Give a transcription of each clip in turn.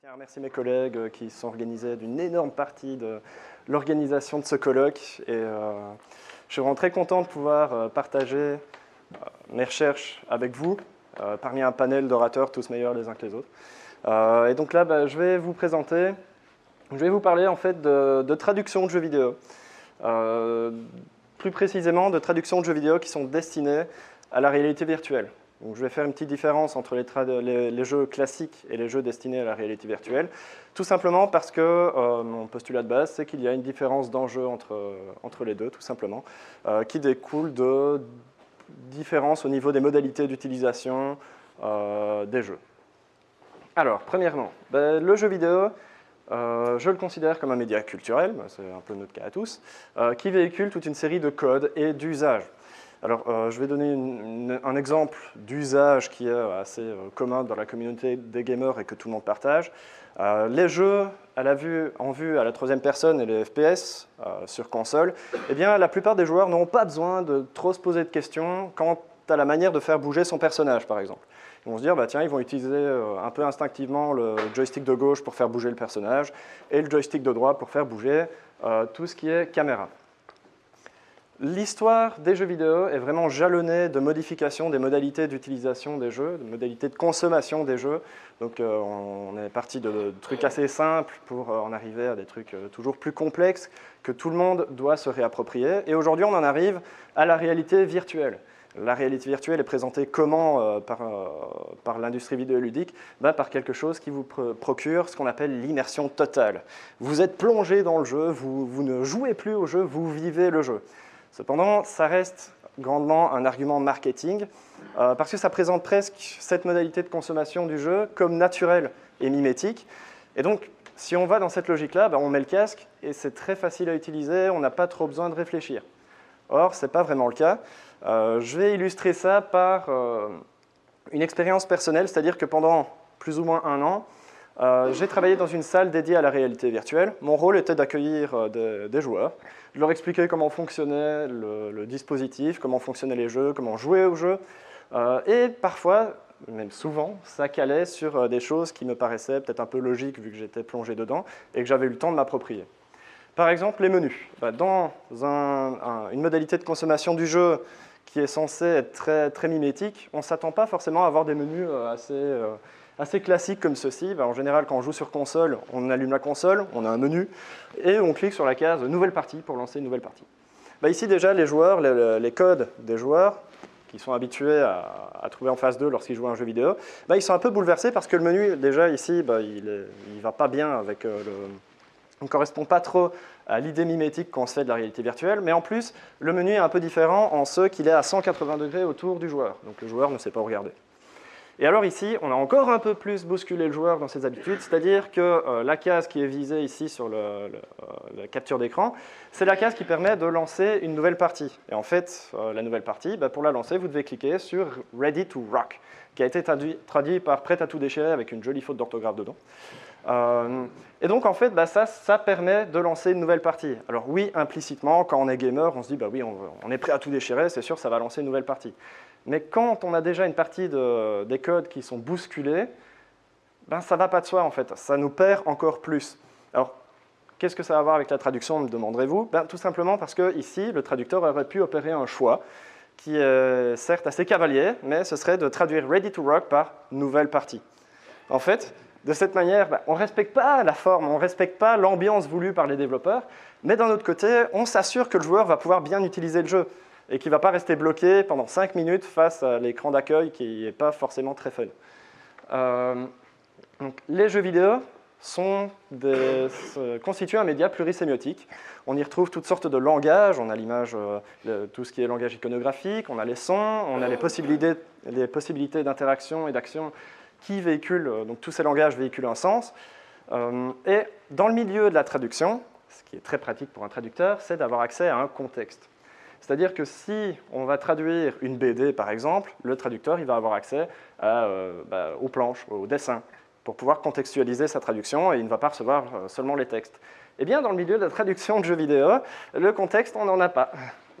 tiens à remercier mes collègues qui sont organisés d'une énorme partie de l'organisation de ce colloque. Et je suis vraiment très content de pouvoir partager mes recherches avec vous, parmi un panel d'orateurs tous meilleurs les uns que les autres. Et donc là, je vais vous présenter, je vais vous parler en fait de traduction de jeux vidéo. Plus précisément, de traduction de jeux vidéo qui sont destinés à la réalité virtuelle. Donc, je vais faire une petite différence entre les jeux classiques et les jeux destinés à la réalité virtuelle, tout simplement parce que mon postulat de base, c'est qu'il y a une différence d'enjeu entre les deux, tout simplement, qui découle de différences au niveau des modalités d'utilisation des jeux. Alors, premièrement, le jeu vidéo, je le considère comme un média culturel, c'est un peu notre cas à tous, qui véhicule toute une série de codes et d'usages. Alors, je vais donner un exemple d'usage qui est assez commun dans la communauté des gamers et que tout le monde partage. Les jeux en vue à la troisième personne et les FPS sur console, eh bien, la plupart des joueurs n'ont pas besoin de trop se poser de questions quant à la manière de faire bouger son personnage, par exemple. Ils vont se dire, tiens, ils vont utiliser un peu instinctivement le joystick de gauche pour faire bouger le personnage et le joystick de droite pour faire bouger tout ce qui est caméra. L'histoire des jeux vidéo est vraiment jalonnée de modifications des modalités d'utilisation des jeux, de modalités de consommation des jeux. Donc on est parti de trucs assez simples pour en arriver à des trucs toujours plus complexes que tout le monde doit se réapproprier. Et aujourd'hui, on en arrive à la réalité virtuelle. La réalité virtuelle est présentée comment par l'industrie vidéoludique? Par quelque chose qui vous procure ce qu'on appelle l'immersion totale. Vous êtes plongé dans le jeu, vous ne jouez plus au jeu, vous vivez le jeu. Cependant, ça reste grandement un argument marketing parce que ça présente presque cette modalité de consommation du jeu comme naturelle et mimétique. Et donc, si on va dans cette logique-là, on met le casque et c'est très facile à utiliser, on n'a pas trop besoin de réfléchir. Or, ce n'est pas vraiment le cas. Je vais illustrer ça par une expérience personnelle, c'est-à-dire que pendant plus ou moins 1 an, j'ai travaillé dans une salle dédiée à la réalité virtuelle. Mon rôle était d'accueillir des joueurs, de leur expliquer comment fonctionnait le dispositif, comment fonctionnaient les jeux, comment jouer aux jeux. Et parfois, même souvent, ça calait sur des choses qui me paraissaient peut-être un peu logiques vu que j'étais plongé dedans et que j'avais eu le temps de m'approprier. Par exemple, les menus. Dans une modalité de consommation du jeu qui est censée être très, très mimétique, on ne s'attend pas forcément à avoir des menus assez classiques comme ceci. En général, quand on joue sur console, on allume la console, on a un menu, et on clique sur la case « Nouvelle partie » pour lancer une nouvelle partie. Ici, déjà, les joueurs, les codes des joueurs, qui sont habitués à trouver en face d'eux lorsqu'ils jouent à un jeu vidéo, ils sont un peu bouleversés parce que le menu, déjà, ici, il ne va pas bien avec on ne correspond pas trop à l'idée mimétique qu'on se fait de la réalité virtuelle, mais en plus, le menu est un peu différent en ce qu'il est à 180 degrés autour du joueur. Donc le joueur ne sait pas où regarder. Et alors ici, on a encore un peu plus bousculé le joueur dans ses habitudes, c'est-à-dire que la case qui est visée ici sur la capture d'écran, c'est la case qui permet de lancer une nouvelle partie. Et en fait, la nouvelle partie, pour la lancer, vous devez cliquer sur « Ready to Rock », qui a été traduit par « Prêt à tout déchirer » avec une jolie faute d'orthographe dedans. Et donc, en fait, ça permet de lancer une nouvelle partie. Alors oui, implicitement, quand on est gamer, on se dit, oui, on est prêt à tout déchirer, c'est sûr, ça va lancer une nouvelle partie. Mais quand on a déjà une partie des codes qui sont bousculés, ça ne va pas de soi, en fait. Ça nous perd encore plus. Alors, qu'est-ce que ça va avoir avec la traduction, me demanderez-vous? Tout simplement parce que ici, le traducteur aurait pu opérer un choix qui est certes assez cavalier, mais ce serait de traduire « Ready to Rock » par « nouvelle partie ». En fait, de cette manière, on ne respecte pas la forme, on ne respecte pas l'ambiance voulue par les développeurs, mais d'un autre côté, on s'assure que le joueur va pouvoir bien utiliser le jeu et qu'il ne va pas rester bloqué pendant 5 minutes face à l'écran d'accueil qui n'est pas forcément très fun. Donc, les jeux vidéo constituent un média plurisémiotique. On y retrouve toutes sortes de langages, on a l'image, tout ce qui est langage iconographique, on a les sons, on a les possibilités d'interaction et d'action qui véhiculent, donc tous ces langages véhiculent un sens. Et dans le milieu de la traduction, ce qui est très pratique pour un traducteur, c'est d'avoir accès à un contexte. C'est-à-dire que si on va traduire une BD, par exemple, le traducteur il va avoir accès aux planches, aux dessins, pour pouvoir contextualiser sa traduction, et il ne va pas recevoir seulement les textes. Eh bien, dans le milieu de la traduction de jeux vidéo, le contexte, on n'en a pas.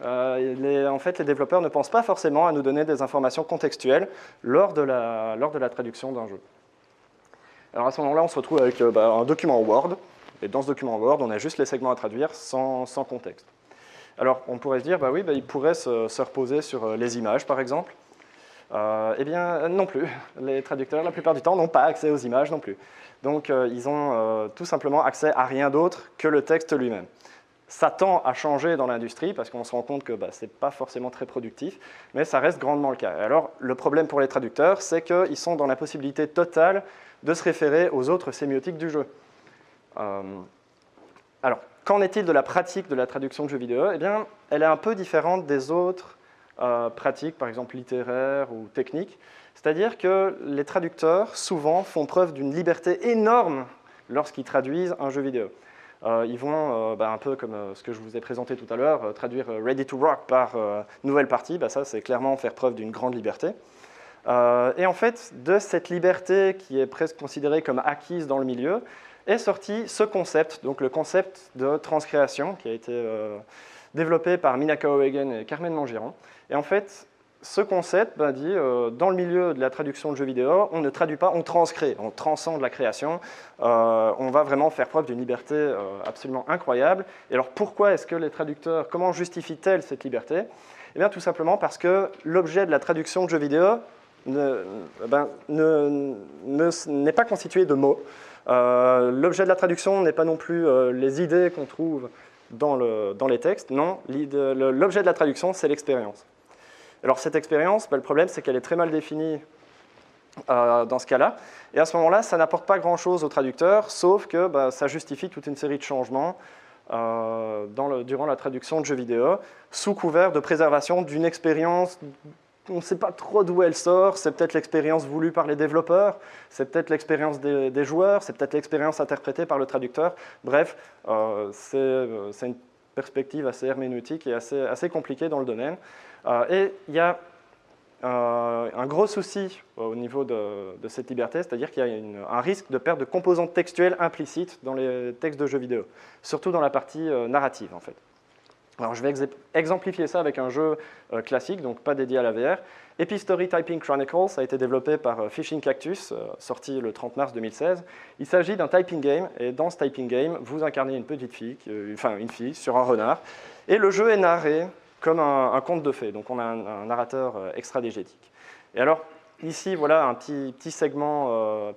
En fait, les développeurs ne pensent pas forcément à nous donner des informations contextuelles lors de la traduction d'un jeu. Alors à ce moment-là, on se retrouve avec un document Word, et dans ce document Word, on a juste les segments à traduire sans contexte. Alors on pourrait se dire, bah oui, il pourrait se reposer sur les images par exemple. Eh bien non plus, les traducteurs la plupart du temps n'ont pas accès aux images non plus. Donc ils ont tout simplement accès à rien d'autre que le texte lui-même. Ça tend à changer dans l'industrie parce qu'on se rend compte que ce n'est pas forcément très productif, mais ça reste grandement le cas. Alors, le problème pour les traducteurs, c'est qu'ils sont dans la possibilité totale de se référer aux autres sémiotiques du jeu. Alors, qu'en est-il de la pratique de la traduction de jeux vidéo? Eh bien, elle est un peu différente des autres pratiques, par exemple littéraires ou techniques. C'est-à-dire que les traducteurs, souvent, font preuve d'une liberté énorme lorsqu'ils traduisent un jeu vidéo. Ils vont, un peu comme ce que je vous ai présenté tout à l'heure, traduire Ready to Rock par nouvelle partie, ça c'est clairement faire preuve d'une grande liberté. Et en fait, de cette liberté qui est presque considérée comme acquise dans le milieu, est sorti ce concept, donc le concept de transcréation, qui a été développé par Minaka O'Hagan et Carmen Mongeron. Et en fait, ce concept dit, dans le milieu de la traduction de jeux vidéo, on ne traduit pas, on transcrée, on transcende la création, on va vraiment faire preuve d'une liberté absolument incroyable. Et alors pourquoi est-ce que les traducteurs, comment justifient-elles cette liberté? Eh bien tout simplement parce que l'objet de la traduction de jeux vidéo n'est pas constitué de mots. L'objet de la traduction n'est pas non plus les idées qu'on trouve dans les textes, non, l'objet de la traduction c'est l'expérience. Alors cette expérience, le problème c'est qu'elle est très mal définie dans ce cas-là, et à ce moment-là, ça n'apporte pas grand-chose au traducteur, sauf que ça justifie toute une série de changements durant la traduction de jeux vidéo, sous couvert de préservation d'une expérience. On ne sait pas trop d'où elle sort, c'est peut-être l'expérience voulue par les développeurs, c'est peut-être l'expérience des joueurs, c'est peut-être l'expérience interprétée par le traducteur. Bref, c'est une perspective assez herméneutique et assez compliquée dans le domaine. Et il y a un gros souci au niveau de cette liberté, c'est-à-dire qu'il y a un risque de perte de composantes textuelles implicites dans les textes de jeux vidéo, surtout dans la partie narrative en fait. Alors je vais exemplifier ça avec un jeu classique, donc pas dédié à la VR. Epistory Typing Chronicles a été développé par Fishing Cactus, sorti le 30 mars 2016. Il s'agit d'un typing game, et dans ce typing game, vous incarnez une petite fille, une fille sur un renard, et le jeu est narré comme un conte de fées, donc on a un narrateur extra-diégétique. Et alors, ici, voilà un petit segment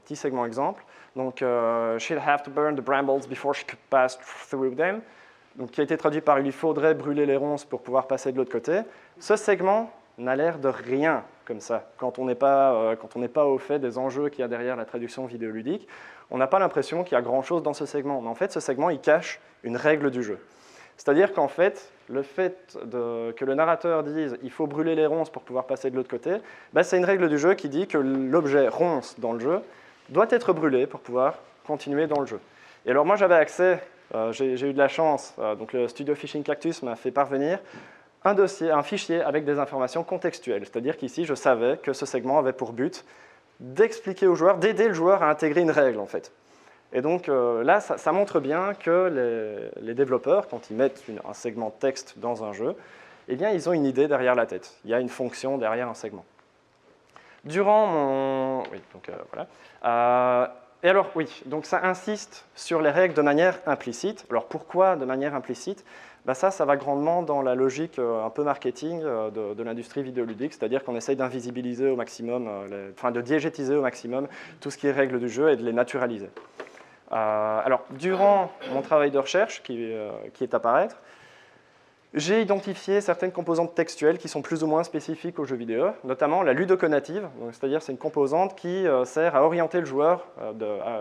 exemple. Donc, she'll have to burn the brambles before she could pass through them. Donc, qui a été traduit par « il faudrait brûler les ronces pour pouvoir passer de l'autre côté ». Ce segment n'a l'air de rien comme ça. Quand on n'est pas au fait des enjeux qu'il y a derrière la traduction vidéoludique, on n'a pas l'impression qu'il y a grand-chose dans ce segment. Mais en fait, ce segment, il cache une règle du jeu. C'est-à-dire qu'en fait, le fait que le narrateur dise « il faut brûler les ronces pour pouvoir passer de l'autre côté », c'est une règle du jeu qui dit que l'objet ronce dans le jeu doit être brûlé pour pouvoir continuer dans le jeu. Et alors moi, j'avais accès... j'ai eu de la chance, donc le studio Fishing Cactus m'a fait parvenir un fichier avec des informations contextuelles, c'est-à-dire qu'ici je savais que ce segment avait pour but d'expliquer au joueur, d'aider le joueur à intégrer une règle en fait. Et donc là, ça montre bien que les développeurs, quand ils mettent un segment texte dans un jeu, eh bien ils ont une idée derrière la tête, il y a une fonction derrière un segment. Durant mon... Oui, donc voilà. Et alors, oui, donc ça insiste sur les règles de manière implicite. Alors pourquoi de manière implicite? Ça va grandement dans la logique un peu marketing de l'industrie vidéoludique, c'est-à-dire qu'on essaye d'invisibiliser au maximum, de diégétiser au maximum tout ce qui est règles du jeu et de les naturaliser. Alors, durant mon travail de recherche qui est à paraître, j'ai identifié certaines composantes textuelles qui sont plus ou moins spécifiques aux jeux vidéo, notamment la ludoconative, c'est-à-dire c'est une composante qui sert à orienter le joueur,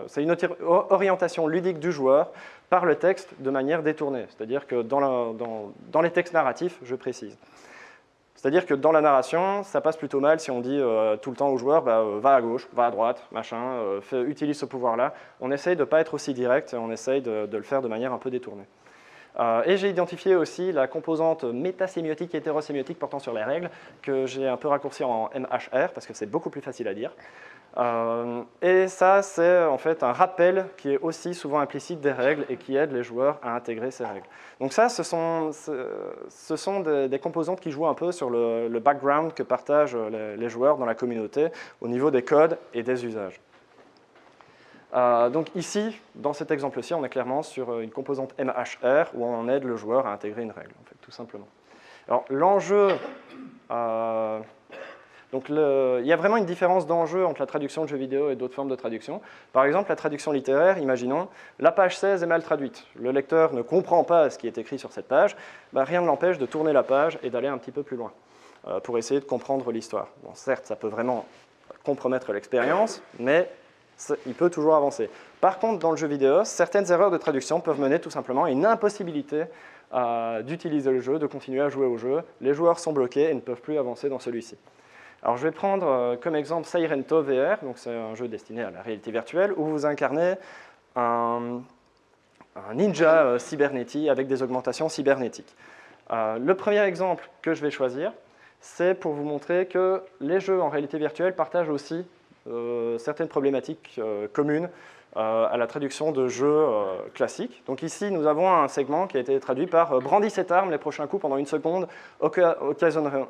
c'est une orientation ludique du joueur par le texte de manière détournée, c'est-à-dire que dans les textes narratifs, je précise. C'est-à-dire que dans la narration, ça passe plutôt mal si on dit tout le temps au joueur va à gauche, va à droite, machin, utilise ce pouvoir-là. On essaye de ne pas être aussi direct, on essaye de le faire de manière un peu détournée. Et j'ai identifié aussi la composante métasémiotique et hétérosémiotique portant sur les règles, que j'ai un peu raccourci en MHR, parce que c'est beaucoup plus facile à dire. Et ça, c'est en fait un rappel qui est aussi souvent implicite des règles et qui aide les joueurs à intégrer ces règles. Donc ça, ce sont des composantes qui jouent un peu sur le background que partagent les joueurs dans la communauté au niveau des codes et des usages. Donc ici, dans cet exemple-ci, on est clairement sur une composante MHR où on aide le joueur à intégrer une règle, en fait, tout simplement. Alors l'enjeu, donc il y a vraiment une différence d'enjeu entre la traduction de jeux vidéo et d'autres formes de traduction. Par exemple, la traduction littéraire, imaginons, la page 16 est mal traduite. Le lecteur ne comprend pas ce qui est écrit sur cette page, rien ne l'empêche de tourner la page et d'aller un petit peu plus loin pour essayer de comprendre l'histoire. Bon, certes, ça peut vraiment compromettre l'expérience, mais il peut toujours avancer. Par contre, dans le jeu vidéo, certaines erreurs de traduction peuvent mener tout simplement à une impossibilité d'utiliser le jeu, de continuer à jouer au jeu. Les joueurs sont bloqués et ne peuvent plus avancer dans celui-ci. Alors, je vais prendre comme exemple Sirento VR, donc c'est un jeu destiné à la réalité virtuelle, où vous incarnez un ninja cybernétique avec des augmentations cybernétiques. Le premier exemple que je vais choisir, c'est pour vous montrer que les jeux en réalité virtuelle partagent aussi certaines problématiques communes à la traduction de jeux classiques. Donc ici, nous avons un segment qui a été traduit par « Brandis cette arme, les prochains coups pendant 1 seconde occasionneront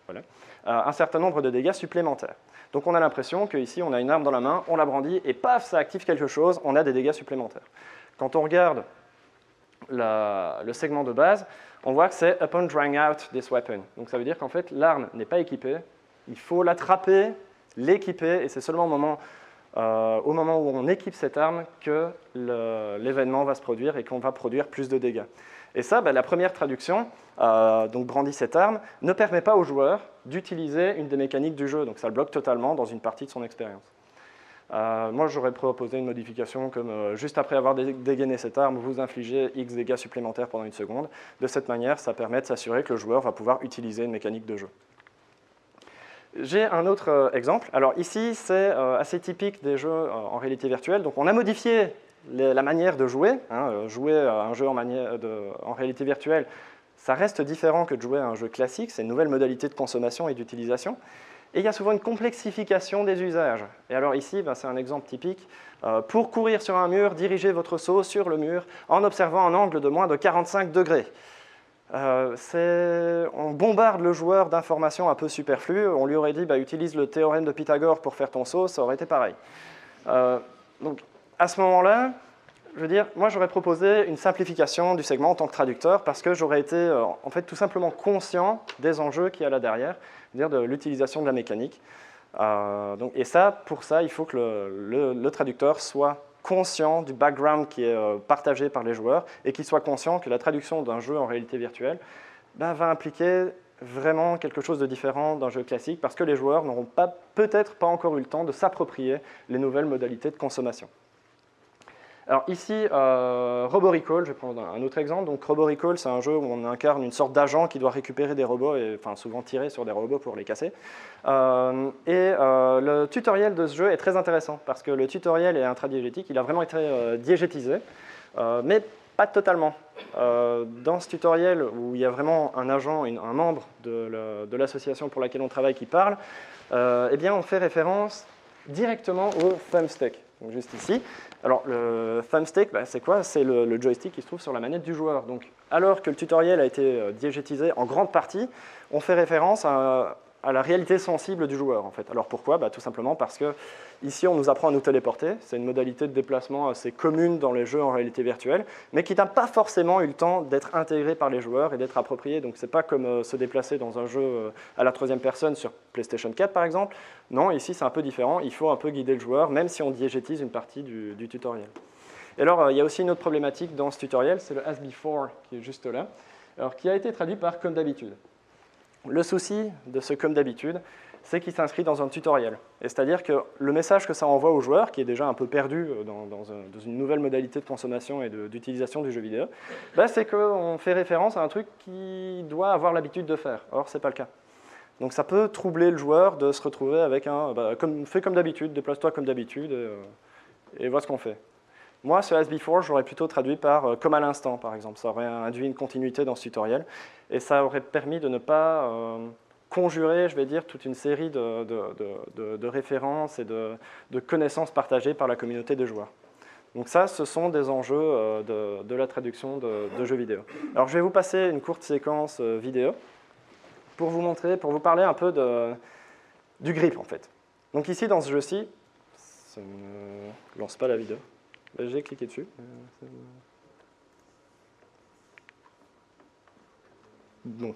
voilà, un certain nombre de dégâts supplémentaires ». Donc on a l'impression qu'ici, on a une arme dans la main, on la brandit, et paf, ça active quelque chose, on a des dégâts supplémentaires. Quand on regarde le segment de base, on voit que c'est « upon drawing out this weapon ». Donc ça veut dire qu'en fait, l'arme n'est pas équipée, il faut l'attraper, l'équiper, et c'est seulement au moment où on équipe cette arme que l'événement va se produire et qu'on va produire plus de dégâts. Et ça, la première traduction, donc brandit cette arme, ne permet pas au joueur d'utiliser une des mécaniques du jeu, donc ça le bloque totalement dans une partie de son expérience. Moi, j'aurais proposé une modification comme juste après avoir dégainé cette arme, vous infligez X dégâts supplémentaires pendant 1 seconde. De cette manière, ça permet de s'assurer que le joueur va pouvoir utiliser une mécanique de jeu. J'ai un autre exemple. Alors ici, c'est assez typique des jeux en réalité virtuelle. Donc on a modifié la manière de jouer. Jouer à un jeu en réalité virtuelle, ça reste différent que de jouer à un jeu classique. C'est une nouvelle modalité de consommation et d'utilisation. Et il y a souvent une complexification des usages. Et alors ici, c'est un exemple typique. Pour courir sur un mur, dirigez votre saut sur le mur en observant un angle de moins de 45 degrés. On bombarde le joueur d'informations un peu superflues. On lui aurait dit utilise le théorème de Pythagore pour faire ton saut, ça aurait été pareil. Donc à ce moment-là, je veux dire, moi j'aurais proposé une simplification du segment en tant que traducteur parce que j'aurais été en fait tout simplement conscient des enjeux qu'il y a là derrière, c'est-à-dire de l'utilisation de la mécanique. Et ça, pour ça, il faut que le traducteur soit conscient du background qui est partagé par les joueurs et qu'il soit conscient que la traduction d'un jeu en réalité virtuelle va impliquer vraiment quelque chose de différent d'un jeu classique parce que les joueurs n'auront peut-être pas encore eu le temps de s'approprier les nouvelles modalités de consommation. Alors ici, Robo-Recall, je vais prendre un autre exemple. Donc Robo-Recall, c'est un jeu où on incarne une sorte d'agent qui doit récupérer des robots, et souvent tirer sur des robots pour les casser. Le tutoriel de ce jeu est très intéressant parce que le tutoriel est intradiégétique, il a vraiment été diégétisé, mais pas totalement. Dans ce tutoriel où il y a vraiment un agent, un membre de l'association pour laquelle on travaille qui parle, on fait référence directement au thumbstick, donc juste ici. Alors le thumbstick, c'est quoi? C'est le joystick qui se trouve sur la manette du joueur. Donc, alors que le tutoriel a été diégétisé en grande partie, on fait référence à la réalité sensible du joueur, en fait. Alors pourquoi? Tout simplement parce que ici, on nous apprend à nous téléporter. C'est une modalité de déplacement assez commune dans les jeux en réalité virtuelle, mais qui n'a pas forcément eu le temps d'être intégrée par les joueurs et d'être appropriée. Donc, ce n'est pas comme se déplacer dans un jeu à la 3e personne sur PlayStation 4, par exemple. Non, ici, c'est un peu différent. Il faut un peu guider le joueur, même si on diégétise une partie du tutoriel. Et alors, il y a aussi une autre problématique dans ce tutoriel, c'est le As Before, qui est juste là, alors, qui a été traduit par comme d'habitude. Le souci de ce comme d'habitude, c'est qu'il s'inscrit dans un tutoriel. C'est-à-dire que le message que ça envoie au joueur, qui est déjà un peu perdu dans une nouvelle modalité de consommation et d'utilisation du jeu vidéo, c'est qu'on fait référence à un truc qu'il doit avoir l'habitude de faire. Or, ce n'est pas le cas. Donc ça peut troubler le joueur de se retrouver avec fais comme d'habitude, déplace-toi comme d'habitude, et vois ce qu'on fait. Moi, ce As Before, j'aurais plutôt traduit par comme à l'instant, par exemple. Ça aurait induit une continuité dans ce tutoriel, et ça aurait permis de ne pas conjurer, je vais dire, toute une série de références et de connaissances partagées par la communauté de joueurs. Donc ça, ce sont des enjeux de la traduction de jeux vidéo. Alors, je vais vous passer une courte séquence vidéo pour vous parler un peu du grip, en fait. Donc ici, dans ce jeu-ci, ça ne lance pas la vidéo. J'ai cliqué dessus. Bon,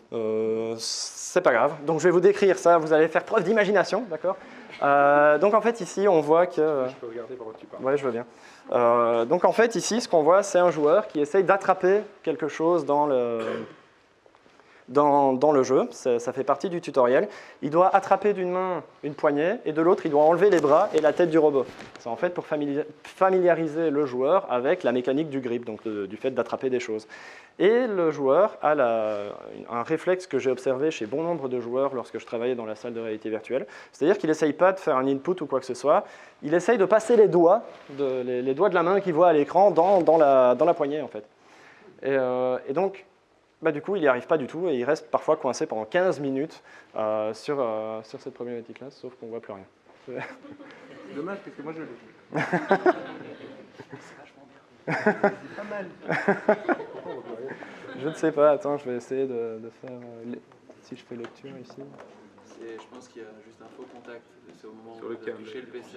c'est pas grave. Donc je vais vous décrire ça, vous allez faire preuve d'imagination, d'accord? Donc en fait ici on voit que... Je peux regarder par où tu parles. Ouais, je veux bien. Donc en fait ici ce qu'on voit c'est un joueur qui essaye d'attraper quelque chose dans le jeu, ça fait partie du tutoriel. Il doit attraper d'une main une poignée et de l'autre il doit enlever les bras et la tête du robot. C'est en fait pour familiariser le joueur avec la mécanique du grip, donc du fait d'attraper des choses. Et le joueur a un réflexe que j'ai observé chez bon nombre de joueurs lorsque je travaillais dans la salle de réalité virtuelle, c'est-à-dire qu'il n'essaye pas de faire un input ou quoi que ce soit, il essaye de passer les doigts de la main qu'il voit à l'écran dans la poignée en fait. Et donc, du coup, il n'y arrive pas du tout et il reste parfois coincé pendant 15 minutes sur cette problématique-là, sauf qu'on ne voit plus rien. C'est dommage parce que moi je l'ai vu. C'est vachement bien. C'est pas mal. Je ne sais pas, attends, je vais essayer de faire... si je fais lecture ici... Je pense qu'il y a juste un faux contact. C'est au moment Sur où le vous câble. touchez le PC.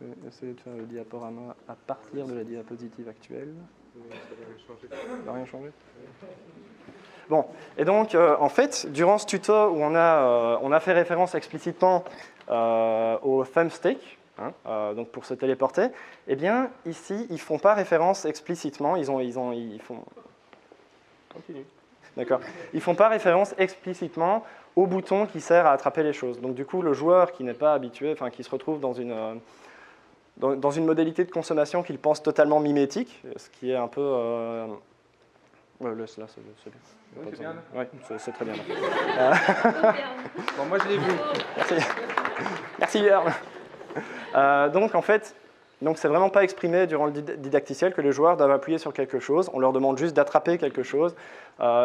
Je vais essayer de faire le diaporama à partir de la diapositive actuelle. Ça n'a rien changé. Bon, et donc en fait, durant ce tuto où on a fait référence explicitement au thumbstick, donc pour se téléporter, eh bien ici ils font pas référence explicitement, ils font. Continue. D'accord. Ils font pas référence explicitement au bouton qui sert à attraper les choses. Donc du coup, le joueur qui n'est pas habitué, enfin qui se retrouve dans une modalité de consommation qu'il pense totalement mimétique, ce qui est un peu... laisse là, c'est bien. Oui, c'est bien. Oui, c'est très bien. Bon, moi je l'ai vu. Merci. Merci, Jörn. Donc en fait, c'est vraiment pas exprimé durant le didacticiel que les joueurs doivent appuyer sur quelque chose. On leur demande juste d'attraper quelque chose.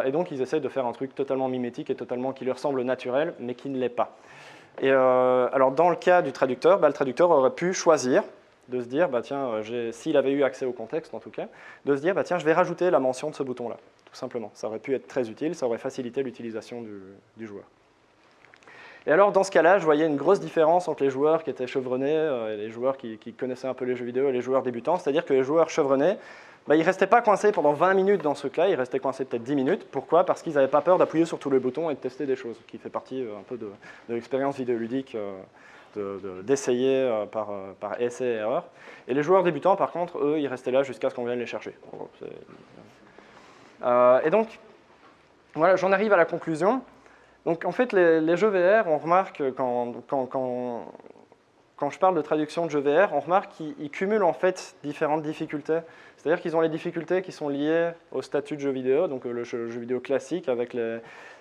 Et donc ils essaient de faire un truc totalement mimétique et totalement qui leur semble naturel, mais qui ne l'est pas. Et alors dans le cas du traducteur, le traducteur aurait pu choisir de se dire, s'il avait eu accès au contexte en tout cas, de se dire, tiens, je vais rajouter la mention de ce bouton-là, tout simplement. Ça aurait pu être très utile, ça aurait facilité l'utilisation du joueur. Et alors, dans ce cas-là, je voyais une grosse différence entre les joueurs qui étaient chevronnés et les joueurs qui connaissaient un peu les jeux vidéo et les joueurs débutants, c'est-à-dire que les joueurs chevronnés, ils ne restaient pas coincés pendant 20 minutes dans ce cas, ils restaient coincés peut-être 10 minutes. Pourquoi? Parce qu'ils n'avaient pas peur d'appuyer sur tous les boutons et de tester des choses, qui fait partie un peu de l'expérience vidéoludique. D'essayer par essai et erreur. Et les joueurs débutants, par contre, eux, ils restaient là jusqu'à ce qu'on vienne les chercher. Et donc, voilà, j'en arrive à la conclusion. Donc, en fait, les jeux VR, on remarque quand je parle de traduction de jeux VR, on remarque qu'ils cumulent en fait différentes difficultés. C'est-à-dire qu'ils ont les difficultés qui sont liées au statut de jeu vidéo, donc le jeu vidéo classique avec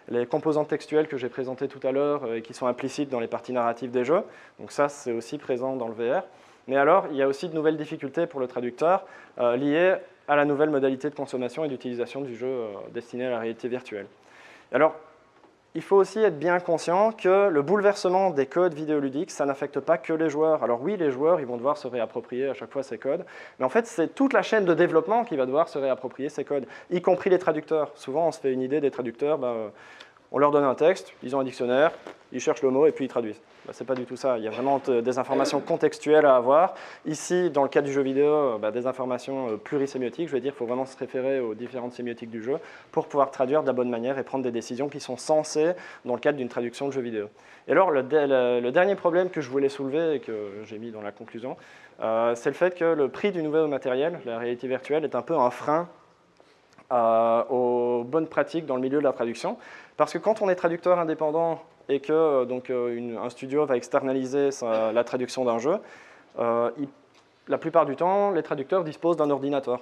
les composantes textuelles que j'ai présentées tout à l'heure et qui sont implicites dans les parties narratives des jeux. Donc ça, c'est aussi présent dans le VR. Mais alors, il y a aussi de nouvelles difficultés pour le traducteur liées à la nouvelle modalité de consommation et d'utilisation du jeu destiné à la réalité virtuelle. Alors, il faut aussi être bien conscient que le bouleversement des codes vidéoludiques, ça n'affecte pas que les joueurs. Alors oui, les joueurs, ils vont devoir se réapproprier à chaque fois ces codes, mais en fait, c'est toute la chaîne de développement qui va devoir se réapproprier ces codes, y compris les traducteurs. Souvent, on se fait une idée des traducteurs, on leur donne un texte, ils ont un dictionnaire, ils cherchent le mot et puis ils traduisent. Ce n'est pas du tout ça. Il y a vraiment des informations contextuelles à avoir. Ici, dans le cas du jeu vidéo, des informations plurisémiotiques. Je veux dire, il faut vraiment se référer aux différentes sémiotiques du jeu pour pouvoir traduire de la bonne manière et prendre des décisions qui sont sensées dans le cadre d'une traduction de jeu vidéo. Et alors, le dernier problème que je voulais soulever et que j'ai mis dans la conclusion, c'est le fait que le prix du nouveau matériel, la réalité virtuelle, est un peu un frein aux bonnes pratiques dans le milieu de la traduction. Parce que quand on est traducteur indépendant et que un studio va externaliser la traduction d'un jeu, la plupart du temps, les traducteurs disposent d'un ordinateur.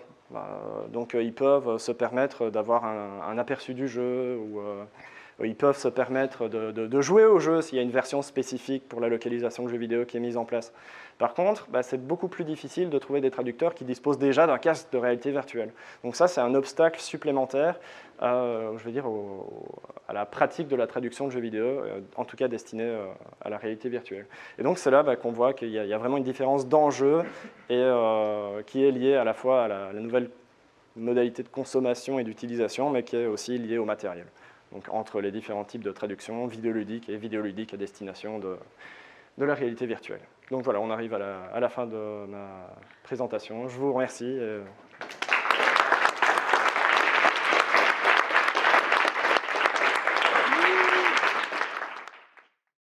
Donc ils peuvent se permettre d'avoir un aperçu du jeu ou ils peuvent se permettre de jouer au jeu s'il y a une version spécifique pour la localisation de jeux vidéo qui est mise en place. Par contre, c'est beaucoup plus difficile de trouver des traducteurs qui disposent déjà d'un casque de réalité virtuelle. Donc ça, c'est un obstacle supplémentaire je veux dire, à la pratique de la traduction de jeux vidéo, en tout cas destinée à la réalité virtuelle. Et donc c'est là qu'on voit qu'il y a vraiment une différence d'enjeu et qui est liée à la fois à la nouvelle modalité de consommation et d'utilisation, mais qui est aussi liée au matériel. Donc entre les différents types de traduction vidéoludique et vidéoludique à destination de la réalité virtuelle. Donc voilà, on arrive à la fin de ma présentation. Je vous remercie.